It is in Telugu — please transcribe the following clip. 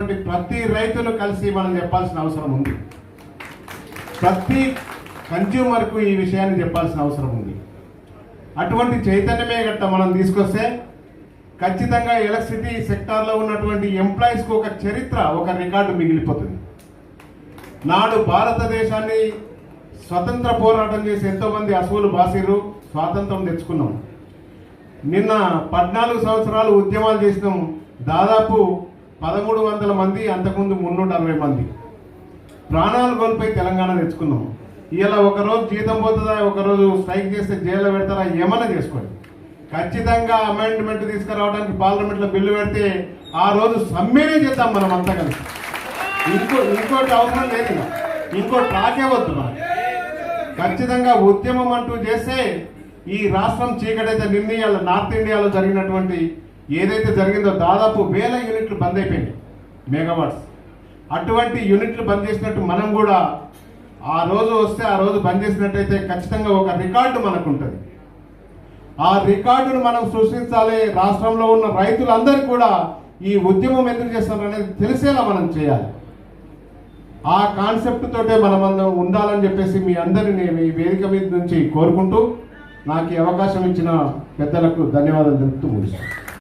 ఉన్నటువంటి ప్రతి రైతులు కలిసి మనం చెప్పాల్సిన అవసరం ఉంది. ప్రతి కన్జ్యూమర్కు ఈ విషయాన్ని చెప్పాల్సిన అవసరం ఉంది. అటువంటి చైతన్యమే గట్ట మనం తీసుకొస్తే ఖచ్చితంగా ఎలక్ట్రిసిటీ సెక్టార్లో ఉన్నటువంటి ఎంప్లాయీస్కు ఒక చరిత్ర, ఒక రికార్డు మిగిలిపోతుంది. నాడు భారతదేశాన్ని స్వతంత్ర పోరాటం చేసి ఎంతోమంది అసువులు బాసిరు, స్వాతంత్రం తెచ్చుకున్నాం. నిన్న 14 సంవత్సరాలు ఉద్యమాలు చేసినాం. దాదాపు 1300 మంది, అంతకుముందు 360 మంది ప్రాణాలు కోల్పోయి తెలంగాణ తెచ్చుకున్నాం. ఇలా ఒకరోజు జీతం పోతుందా, ఒకరోజు స్ట్రైక్ చేస్తే జైల్లో పెడతారా, ఏమన్నా చేసుకోండి. ఖచ్చితంగా అమెండ్మెంట్ తీసుకురావడానికి పార్లమెంట్లో బిల్లు పెడితే ఆ రోజు సమ్మెనే చేద్దాం మనం అంతా కలిసి. ఇంకోటి అవసరం లేదు, ఇంకో టాకే వద్దు. ఖచ్చితంగా ఉద్యమం అంటూ చేస్తే ఈ రాష్ట్రం చీకటైతే నిర్ణయాలు నార్త్ ఇండియాలో జరిగినటువంటి ఏదైతే జరిగిందో దాదాపు 1000 యూనిట్లు బంద్ అయిపోయినాయి, మెగావాట్స్. అటువంటి యూనిట్లు బంద్ చేసినట్టు మనం కూడా ఆ రోజు వస్తే ఆ రోజు బంద్ చేసినట్టయితే ఖచ్చితంగా ఒక రికార్డు మనకు ఉంటుంది. ఆ రికార్డును మనం సృష్టించాలి. రాష్ట్రంలో ఉన్న రైతులందరికీ కూడా ఈ ఉద్యమం ఎందుకు చేస్తున్నారు అనేది తెలిసేలా మనం చేయాలి. ఆ కాన్సెప్ట్ తోటే మనం ఉండాలని చెప్పేసి మీ అందరినీ ఈ వేదిక మీద నుంచి కోరుకుంటూ నాకు ఈ అవకాశం ఇచ్చిన పెద్దలకు ధన్యవాదాలు తెలుపుతూ ముగిస్తాను.